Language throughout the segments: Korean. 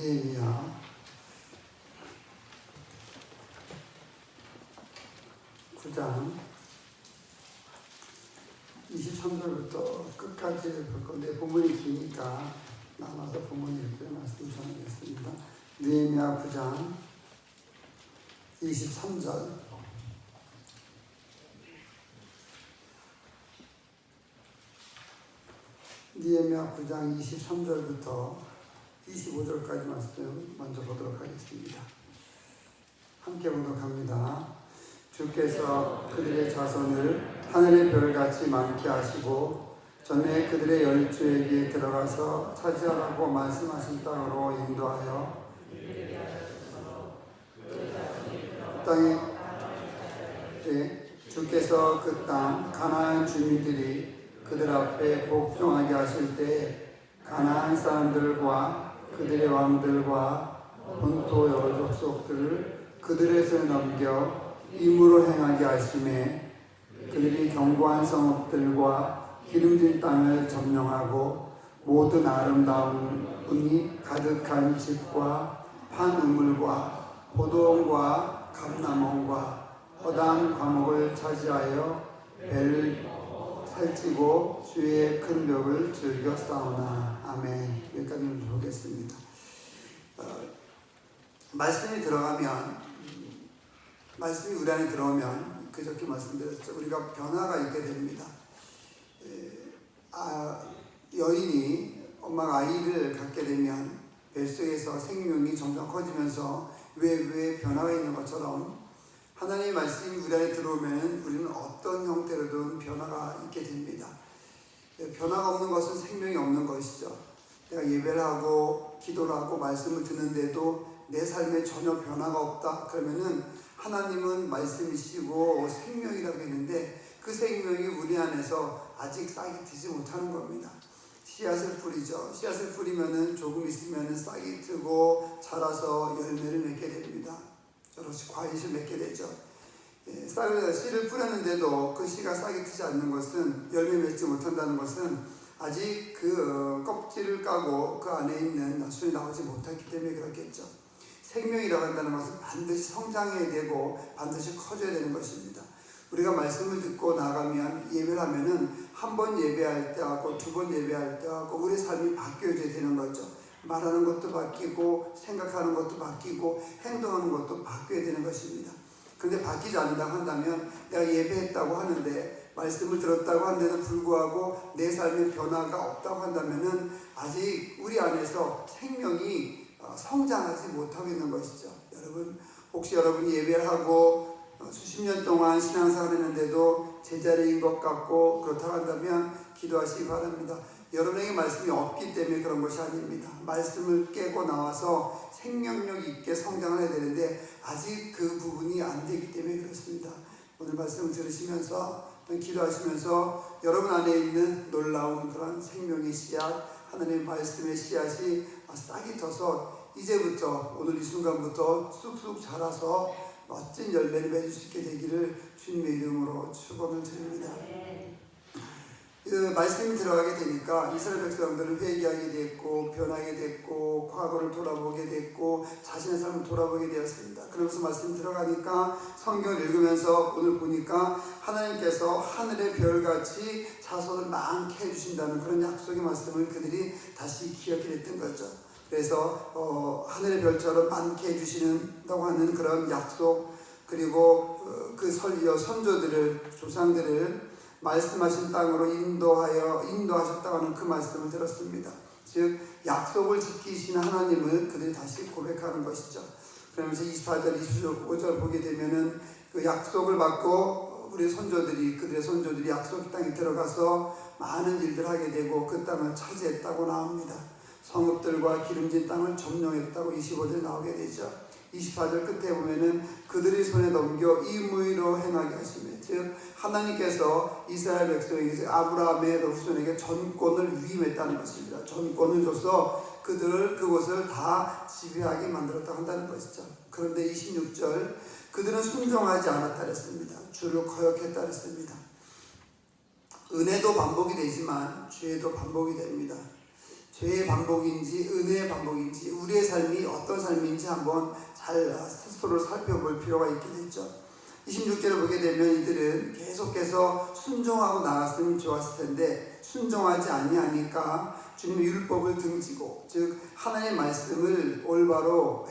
느헤미야 9장 23절부터 끝까지 볼 건데 본문이 기니까 나눠서 본문 읽고 말씀 전하겠습니다. 느헤미야 9장 23절 느헤미야 9장 23절부터 25절까지 말씀 먼저 보도록 하겠습니다. 함께 봉독합니다. 주께서 그들의 자손을 하늘의 별같이 많게 하시고 전에 그들의 열조에게 들어가서 차지하라고 말씀하신 땅으로 인도하여 땅에 주께서 그 땅 가나안 주민들이 그들 앞에 복종하게 하실 때 가나안 사람들과 그들의 왕들과 본토 여러 족속들을 그들의 손에 넘겨 임으로 행하게 하심에 그들이 견고한 성읍들과 기름진 땅을 점령하고 모든 아름다운 은이 가득한 집과 판 우물과 포도원과 감람원과 허당 과목을 차지하여 배를 살찌고 주의 큰 벽을 즐겨 싸우나. 아멘. 여기까지 보겠습니다. 말씀이 우리 안에 들어오면 그저께 말씀드렸죠. 우리가 변화가 있게 됩니다. 여인이 엄마가 아이를 갖게 되면 뱃속에서 생명이 점점 커지면서 왜 변화가 있는 것처럼 하나님의 말씀이 우리 안에 들어오면 우리는 어떤 형태로든 변화가 있게 됩니다. 변화가 없는 것은 생명이 없는 것이죠. 내가 예배를 하고 기도를 하고 말씀을 듣는데도 내 삶에 전혀 변화가 없다. 그러면은 하나님은 말씀이시고 생명이라고 했는데 그 생명이 우리 안에서 아직 싹이 트지 못하는 겁니다. 씨앗을 뿌리죠. 씨앗을 뿌리면은 조금 있으면은 싹이 트고 자라서 열매를 맺게 됩니다. 여러 과일을 맺게 되죠. 씨를 뿌렸는데도 그 씨가 싹이 트지 않는 것은, 열매 맺지 못한다는 것은 아직 그 껍질을 까고 그 안에 있는 순이 나오지 못했기 때문에 그렇겠죠. 생명이라고 한다는 것은 반드시 성장해야 되고 반드시 커져야 되는 것입니다. 우리가 말씀을 듣고 나가면 예배를 하면은 한 번 예배할 때하고 두 번 예배할 때하고 우리의 삶이 바뀌어져야 되는 거죠. 말하는 것도 바뀌고 생각하는 것도 바뀌고 행동하는 것도 바뀌어야 되는 것입니다. 그런데 바뀌지 않는다고 한다면 내가 예배했다고 하는데 말씀을 들었다고 하는데도 불구하고 내 삶에 변화가 없다고 한다면은 아직 우리 안에서 생명이 성장하지 못하고 있는 것이죠. 여러분, 혹시 여러분이 예배를 하고 수십 년 동안 신앙생활을 했는데도 제자리인 것 같고 그렇다고 한다면 기도하시기 바랍니다. 여러분에게 말씀이 없기 때문에 그런 것이 아닙니다. 말씀을 깨고 나와서 생명력 있게 성장을 해야 되는데 아직 그 부분이 안 되기 때문에 그렇습니다. 오늘 말씀을 들으시면서 기도하시면서 여러분 안에 있는 놀라운 그런 생명의 씨앗, 하나님의 말씀의 씨앗이 싹이 터서 이제부터 오늘 이 순간부터 쑥쑥 자라서 멋진 열매를 맺을 수 있게 되기를 주님의 이름으로 축원을 드립니다. 그 말씀이 들어가게 되니까 이스라엘 백성들은 회개하게 됐고 변하게 됐고 과거를 돌아보게 됐고 자신의 삶을 돌아보게 되었습니다. 그러면서 말씀이 들어가니까 성경을 읽으면서 오늘 보니까 하나님께서 하늘의 별같이 자손을 많게 해주신다는 그런 약속의 말씀을 그들이 다시 기억해 냈던 거죠. 그래서 하늘의 별처럼 많게 해주신다고 하는 그런 약속, 그리고 그 선조들을, 조상들을 말씀하신 땅으로 인도하셨다고 하는 그 말씀을 들었습니다. 즉 약속을 지키시는 하나님을 그들이 다시 고백하는 것이죠. 그러면서 24절, 25절 보게 되면은 그 약속을 받고 그들의 손조들이 약속 땅에 들어가서 많은 일들을 하게 되고 그 땅을 차지했다고 나옵니다. 성읍들과 기름진 땅을 점령했다고 25절에 나오게 되죠. 24절 끝에 보면은 그들의 손에 넘겨 임의로 행하게 하시며, 즉 하나님께서 이스라엘 백성에게 아브라함의 후손에게 전권을 위임했다는 것입니다. 전권을 줘서 그곳을 다 지배하게 만들었다고 한다는 것이죠. 그런데 26절, 그들은 순종하지 않았다 그랬습니다. 주를 거역했다 그랬습니다. 은혜도 반복이 되지만 죄도 반복이 됩니다. 죄의 반복인지 은혜의 반복인지 우리의 삶이 어떤 삶인지 한번 잘 스스로 살펴볼 필요가 있게 됐죠. 26절을 보게 되면 이들은 계속해서 순종하고 나갔으면 좋았을 텐데 순종하지 아니하니까 주님의 율법을 등지고, 즉 하나님의 말씀을 올바로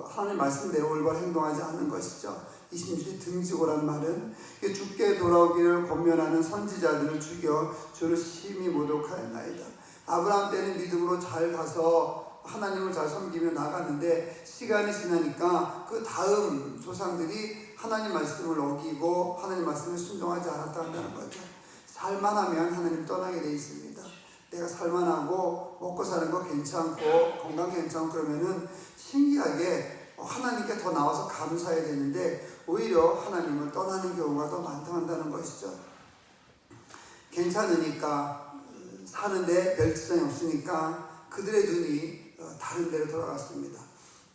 하나님의 말씀대로 올바로 행동하지 않는 것이죠. 26절에 등지고란 말은 주께 돌아오기를 권면하는 선지자들을 죽여 주를 심히 모독하였나이다. 아브라함 때는 믿음으로 잘 가서 하나님을 잘 섬기며 나갔는데 시간이 지나니까 그 다음 조상들이 하나님 말씀을 어기고 하나님 말씀을 순종하지 않았다는 거죠. 살만하면 하나님 떠나게 돼 있습니다. 내가 살만하고 먹고 사는 거 괜찮고 건강 괜찮고 그러면은 신기하게 하나님께 더 나와서 감사해야 되는데 오히려 하나님을 떠나는 경우가 더 많다는 것이죠. 괜찮으니까 사는데 별지장이 없으니까 그들의 눈이 다른 데로 돌아갔습니다.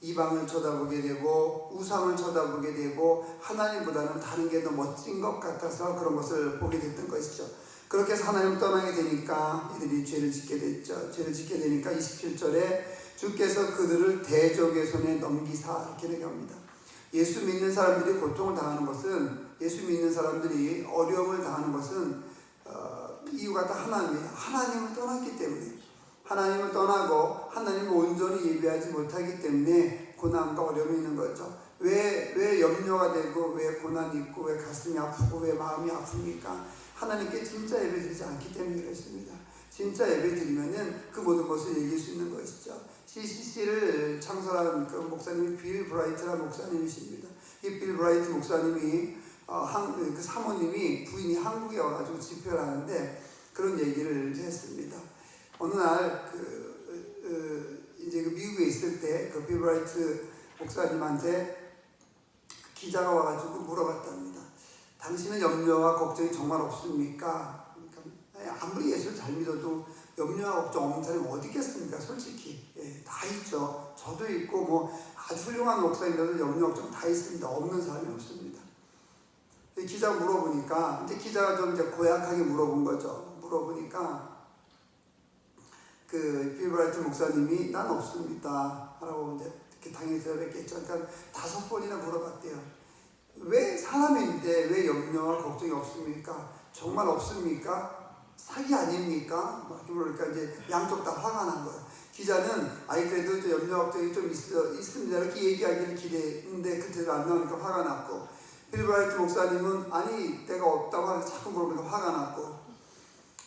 이방을 쳐다보게 되고 우상을 쳐다보게 되고 하나님보다는 다른 게 더 멋진 것 같아서 그런 것을 보게 됐던 것이죠. 그렇게 해서 하나님을 떠나게 되니까 이들이 죄를 짓게 됐죠. 죄를 짓게 되니까 27절에 주께서 그들을 대적의 손에 넘기사 이렇게 얘기합니다. 예수 믿는 사람들이 고통을 당하는 것은, 예수 믿는 사람들이 어려움을 당하는 것은 이유가 다 하나님이에요. 하나님을 떠났기 때문에, 하나님을 떠나고 하나님을 온전히 예배하지 못하기 때문에 고난과 어려움이 있는 거죠. 왜 염려가 되고 왜 고난이 있고 왜 가슴이 아프고 왜 마음이 아픕니까? 하나님께 진짜 예배 드리지 않기 때문에 그렇습니다. 진짜 예배 드리면은 그 모든 것을 얘기할 수 있는 것이죠. CCC를 창설한 그 목사님이 빌 브라이트라는 목사님이십니다. 이 빌 브라이트 목사님이 그 사모님이 부인이 한국에 와가지고 집회를 하는데 그런 얘기를 했습니다. 어느 날 이제 미국에 있을 때 그 빌 브라이트 목사님한테 기자가 와가지고 물어봤답니다. 당신은 염려와 걱정이 정말 없습니까? 그러니까 아무리 예수를 잘 믿어도 염려와 걱정 없는 사람이 어디 있겠습니까? 솔직히 다 있죠. 저도 있고 뭐 아주 훌륭한 목사님들도 염려 걱정 다 있습니다. 없는 사람이 없습니다. 기자가 물어보니까 이제 기자가 좀 이제 고약하게 물어본 거죠. 물어보니까 그 빌 브라이트 목사님이 난 없습니다 라고 이제 당연히 대답했겠죠. 그러니까 5번이나 물어봤대요. 왜 사람인데 왜 염려와 걱정이 없습니까? 정말 없습니까? 사기 아닙니까? 막 그러니까 이제 양쪽 다 화가 난 거예요. 기자는 그래도 염려 걱정이 좀 있습니다 이렇게 얘기하기를 기대했는데 그 대답 안 나오니까 화가 났고, 빌 브라이트 목사님은 아니 내가 없다고 하는데 자꾸 물어보니까 화가 났고,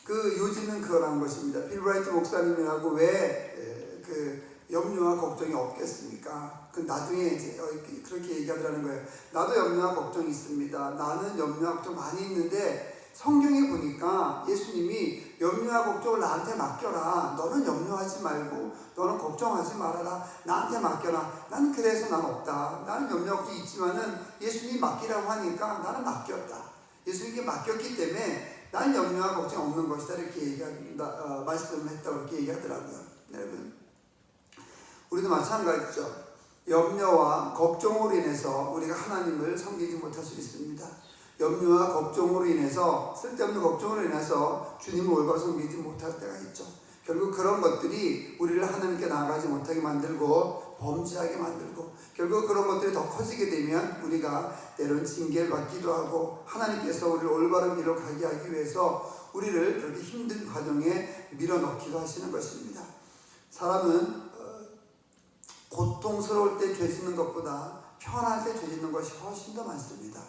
그 요지는 그거란 것입니다. 빌 브라이트 목사님이라고 왜 그 염려와 걱정이 없겠습니까? 그 나중에 이제 그렇게 얘기하더라는 거예요. 나도 염려와 걱정이 있습니다. 나는 염려와 걱정 많이 있는데 성경에 보니까 예수님이 염려와 걱정을 나한테 맡겨라. 너는 염려하지 말고 너는 걱정하지 말아라. 나한테 맡겨라. 난 그래서 난 없다. 나는 염려와 걱정이 있지만은 예수님이 맡기라고 하니까 나는 맡겼다. 예수님께 맡겼기 때문에 난 염려와 걱정 없는 것이다. 이렇게 얘기한다. 말씀을 했다고 이렇게 얘기하더라고요. 여러분, 우리도 마찬가지죠. 염려와 걱정으로 인해서 우리가 하나님을 섬기지 못할 수 있습니다. 염려와 걱정으로 인해서, 쓸데없는 걱정으로 인해서 주님을 올바로 섬기지 못할 때가 있죠. 결국 그런 것들이 우리를 하나님께 나아가지 못하게 만들고 범죄하게 만들고, 결국 그런 것들이 더 커지게 되면 우리가 때로는 징계를 받기도 하고 하나님께서 우리를 올바른 길로 가게 하기 위해서 우리를 그렇게 힘든 과정에 밀어넣기도 하시는 것입니다. 사람은 고통스러울 때 죄 짓는 것보다 편할 때 죄 짓는 것이 훨씬 더 많습니다.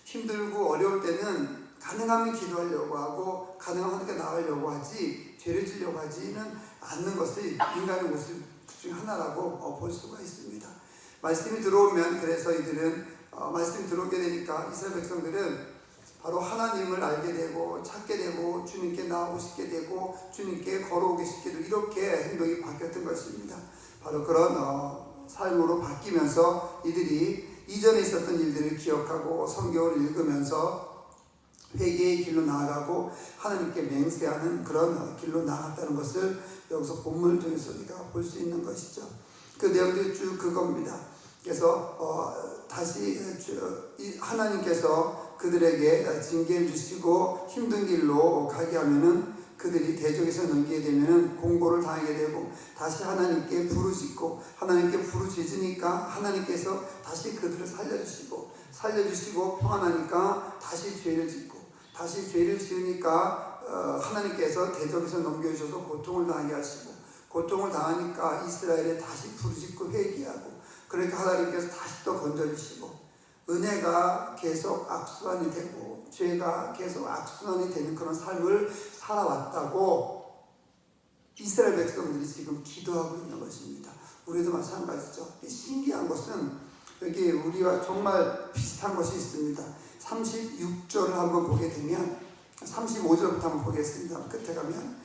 힘들고 어려울 때는 가능하면 기도하려고 하고 가능하면 하나님께 나가려고 하지 죄를 지려고 하지는 않는 것이 인간의 모습 중 하나라고 볼 수가 있습니다. 말씀이 들어오면, 그래서 이들은 말씀이 들어오게 되니까 이스라엘 백성들은 바로 하나님을 알게 되고 찾게 되고 주님께 나오고 싶게 되고 주님께 걸어오기 쉽게 되고 이렇게 행동이 바뀌었던 것입니다. 바로 그런 삶으로 바뀌면서 이들이 이전에 있었던 일들을 기억하고 성경을 읽으면서 회개의 길로 나아가고 하나님께 맹세하는 그런 길로 나아갔다는 것을 여기서 본문을 통해서 우리가 볼 수 있는 것이죠. 그 내용들이 쭉 그겁니다. 그래서 다시 하나님께서 그들에게 징계를 주시고 힘든 길로 가게 하면은 그들이 대적에서 넘기게 되면 공고를 당하게 되고 다시 하나님께 부르짖고 하나님께 부르짖으니까 하나님께서 다시 그들을 살려주시고 평안하니까 다시 죄를 짓고 다시 죄를 지으니까 하나님께서 대적에서 넘겨주셔서 고통을 당하게 하시고 고통을 당하니까 이스라엘에 다시 부르짖고 회개하고 그러니까 하나님께서 다시 또 건져주시고 은혜가 계속 악순환이 되고 죄가 계속 악순환이 되는 그런 삶을 살아왔다고 이스라엘 백성들이 지금 기도하고 있는 것입니다. 우리도 마찬가지죠. 신기한 것은 여기 우리와 정말 비슷한 것이 있습니다. 36절을 한번 보게 되면 35절부터 한번 보겠습니다. 끝에 가면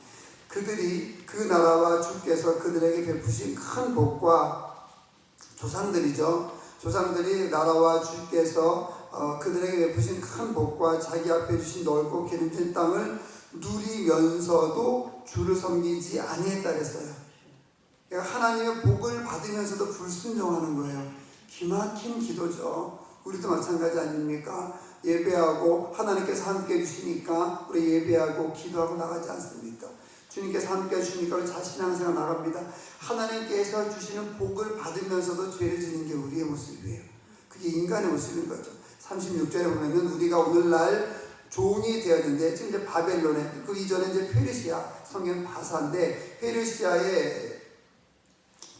그들이 그 나라와 주께서 그들에게 베푸신 큰 복과 조상들이 나라와 주께서 그들에게 베푸신 큰 복과 자기 앞에 주신 넓고 기름진 땅을 누리면서도 주를 섬기지 아니했다 그랬어요. 그러니까 하나님의 복을 받으면서도 불순종하는 거예요. 기막힌 기도죠. 우리도 마찬가지 아닙니까? 예배하고 하나님께서 함께 해주시니까 우리 예배하고 기도하고 나가지 않습니까? 주님께서 함께 해주시니까 우리 자신항상 나갑니다. 하나님께서 주시는 복을 받으면서도 죄를 지는 게 우리의 모습이에요. 그게 인간의 모습인 거죠. 36절에 보면은 우리가 오늘날 종이 되었는데 지금 이제 바벨론에 그 이전에 이제 페르시아 성경 바사인데 페르시아의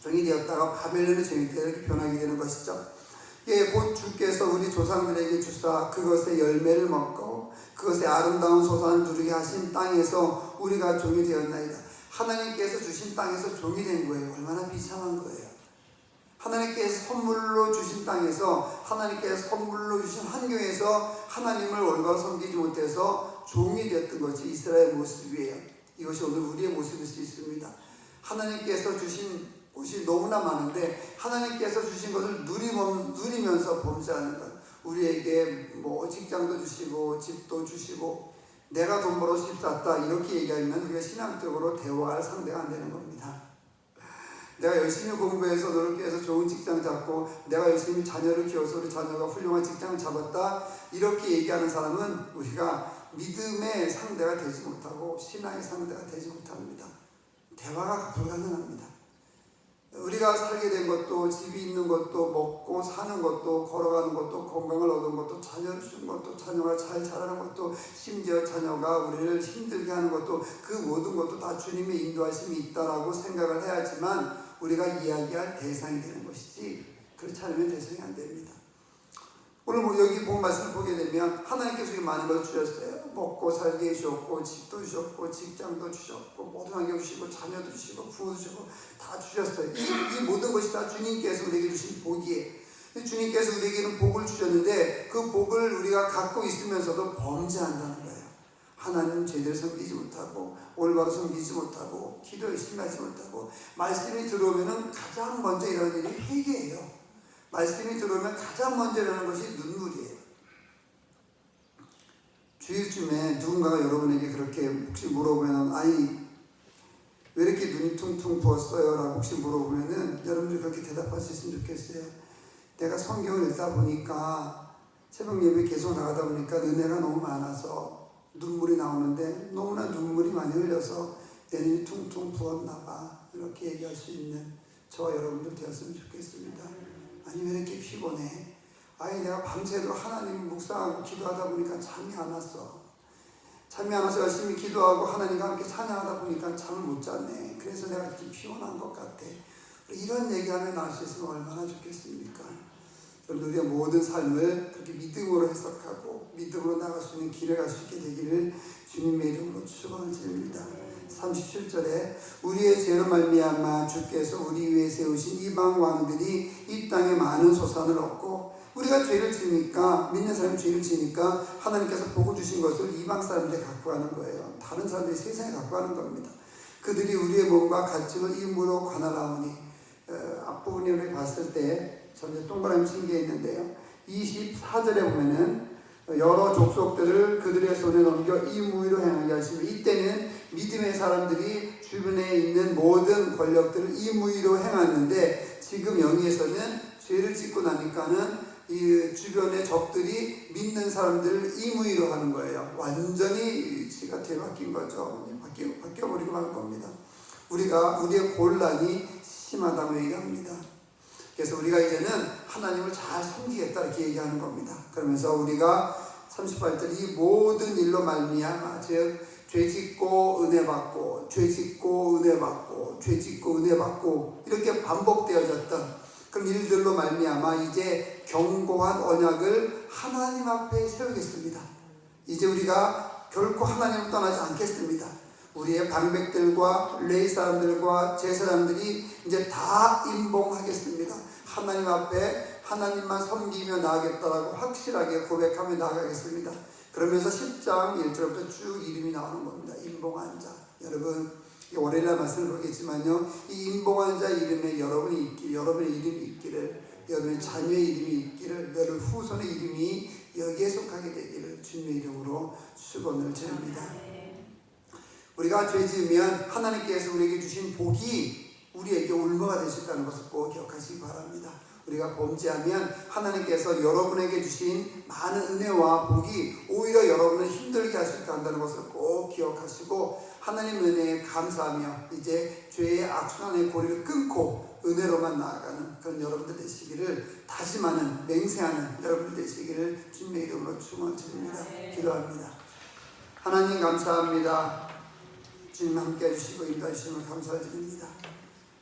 종이 되었다가 바벨론의 종이 되어 이렇게 변하게 되는 것이죠. 예, 곧 주께서 우리 조상들에게 주사 그것의 열매를 먹고 그것의 아름다운 소산을 누리게 하신 땅에서 우리가 종이 되었나이다. 하나님께서 주신 땅에서 종이 된 거예요. 얼마나 비참한 거예요. 하나님께서 선물로 주신 땅에서 하나님께서 선물로 주신 환경에서 하나님을 올바로 섬기지 못해서 종이 되었던 것이 이스라엘 모습이에요. 이것이 오늘 우리의 모습일 수 있습니다. 하나님께서 주신 것이 너무나 많은데 하나님께서 주신 것을 누리면서 범죄하는 것. 우리에게 뭐 직장도 주시고 집도 주시고 내가 돈 벌어 집 샀다 이렇게 얘기하면 우리가 신앙적으로 대화할 상대가 안 되는 겁니다. 내가 열심히 공부해서 노력해서 좋은 직장 잡고 내가 열심히 자녀를 키워서 우리 자녀가 훌륭한 직장을 잡았다 이렇게 얘기하는 사람은 우리가 믿음의 상대가 되지 못하고 신앙의 상대가 되지 못합니다. 대화가 불가능합니다. 우리가 살게 된 것도 집이 있는 것도 먹고 사는 것도 걸어가는 것도 건강을 얻은 것도 자녀를 준 것도 자녀가 잘 자라는 것도 심지어 자녀가 우리를 힘들게 하는 것도 그 모든 것도 다 주님의 인도하심이 있다라고 생각을 해야지만 우리가 이야기할 대상이 되는 것이지 그렇지 않으면 대상이 안 됩니다. 오늘 뭐 여기 본 말씀을 보게 되면 하나님께서 많은 걸 주셨어요. 먹고 살게 해주셨고 집도 주셨고 직장도 주셨고 모든 환경 주시고 자녀도 주시고 부모도 주시고 다 주셨어요. 이 모든 것이 다 주님께서 우리에게 주신 복이에요. 주님께서 우리에게는 복을 주셨는데 그 복을 우리가 갖고 있으면서도 범죄한다는 거예요. 하나님 제대로 섬기지 못하고 올바로 섬기지 못하고 기도 열심히 하지 못하고 말씀이 들어오면 가장 먼저 일어나는 일이 회개예요. 말씀이 들어오면 가장 먼저 일어나는 것이 눈물이에요. 주일쯤에 누군가가 여러분에게 그렇게 혹시 물어보면 아니 왜 이렇게 눈이 퉁퉁 부었어요? 라고 혹시 물어보면은 여러분들이 그렇게 대답할 수 있으면 좋겠어요. 내가 성경을 읽다 보니까 새벽 예배 계속 나가다 보니까 은혜가 너무 많아서 눈물이 나오는데 너무나 눈물이 많이 흘려서 내 눈이 퉁퉁 부었나 봐. 이렇게 얘기할 수 있는 저와 여러분들 되었으면 좋겠습니다. 아니 왜 이렇게 피곤해? 아니 내가 밤새도록 하나님 묵상하고 기도하다 보니까 잠이 안 왔어. 잠이 안 와서 열심히 기도하고 하나님과 함께 찬양하다 보니까 잠을 못 잤네. 그래서 내가 좀 피곤한 것 같아. 이런 얘기하면 알 수 있으면 얼마나 좋겠습니까? 우리의 모든 삶을 그렇게 믿음으로 해석하고 믿음으로 나갈 수 있는 길을 갈 수 있게 되기를 주님의 이름으로 축원을 드립니다. 37절에 우리의 죄로 말미암아 주께서 우리 위에 세우신 이방 왕들이 이 땅에 많은 소산을 얻고 우리가 죄를 지니까 믿는 사람이 죄를 지니까 하나님께서 복을 주신 것을 이방 사람들이 갖고 가는 거예요. 다른 사람들이 세상에 갖고 가는 겁니다. 그들이 우리의 몸과 가축을 임으로 관할하오니 앞부분에 봤을 때 전에 동그라미 친 게 있는데요. 24절에 보면은 여러 족속들을 그들의 손에 넘겨 임의로 행하게 하시며 이때는 믿음의 사람들이 주변에 있는 모든 권력들을 임의로 행하는데 지금 여기에서는 죄를 짓고 나니까는 이 주변의 적들이 믿는 사람들을 임의로 하는 거예요. 완전히 위치가 되바뀐 거죠. 바뀌어버리고 말 겁니다. 우리의 곤란이 심하다고 얘기합니다. 그래서 우리가 이제는 하나님을 잘 섬기겠다 이렇게 얘기하는 겁니다. 그러면서 우리가 38절 이 모든 일로 말미암아 즉 죄짓고 은혜 받고 죄짓고 은혜 받고 죄짓고 은혜 받고 이렇게 반복되어졌던 그런 일들로 말미암아 이제 견고한 언약을 하나님 앞에 세우겠습니다. 이제 우리가 결코 하나님을 떠나지 않겠습니다. 우리의 방백들과 레위 사람들과 제사장들이 이제 다 임봉하겠습니다. 하나님 앞에 하나님만 섬기며 나아가겠다라고 확실하게 고백하며 나아가겠습니다. 그러면서 10장 1절부터 쭉 이름이 나오는 겁니다. 임봉한 자. 여러분 월요일날 말씀을 보겠지만요, 이 임봉한 자 이름에 여러분의 이름이 있기를, 여러분의 자녀의 이름이 있기를, 여러분 후손의 이름이 여기에 속하게 되기를 주님의 이름으로 축원을 드립니다. 우리가 죄 지으면 하나님께서 우리에게 주신 복이 우리에게 올무가 될 수 있다는 것을 꼭 기억하시기 바랍니다. 우리가 범죄하면 하나님께서 여러분에게 주신 많은 은혜와 복이 오히려 여러분을 힘들게 할 수 있다는 것을 꼭 기억하시고 하나님 은혜에 감사하며 이제 죄의 악순환의 고리를 끊고 은혜로만 나아가는 그런 여러분들 되시기를 다짐하는 맹세하는 여러분들 되시기를 주님의 이름으로 축원드립니다. 기도합니다. 하나님 감사합니다. 주님 함께 해주시고 인도해 주시면 감사드립니다.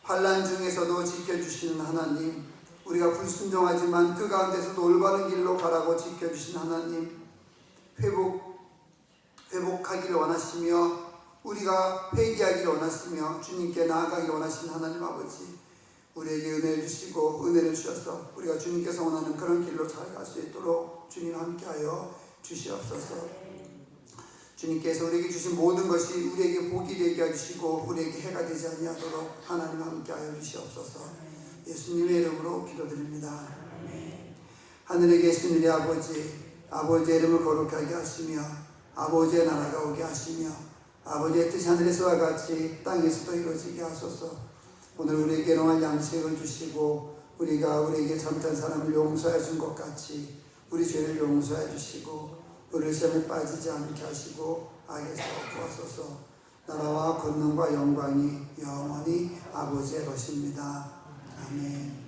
환난 중에서도 지켜주시는 하나님, 우리가 불순종하지만 그 가운데서도 올바른 길로 가라고 지켜주신 하나님, 회복하기를 원하시며 우리가 회개하기를 원하시며 주님께 나아가기를 원하시는 하나님 아버지, 우리에게 은혜를 주시고 은혜를 주셔서 우리가 주님께서 원하는 그런 길로 잘 갈 수 있도록 주님 함께하여 주시옵소서. 주님께서 우리에게 주신 모든 것이 우리에게 복이 되게 해주시고 우리에게 해가 되지 아니하도록 하나님 함께하여 주시옵소서. 예수님의 이름으로 기도드립니다. 하늘에 계신 우리 아버지의 이름을 거룩하게 하시며 아버지의 나라가 오게 하시며 아버지의 뜻이 하늘에서와 같이 땅에서도 이루어지게 하소서. 오늘 우리에게 일용할 양식을 주시고 우리가 우리에게 잘못한 사람을 용서해 준 것 같이 우리 죄를 용서해 주시고 우리를 시험에 빠지지 않게 하시고 악에서 구하소서. 나라와 권능과 영광이 영원히 아버지의 것입니다. 아멘.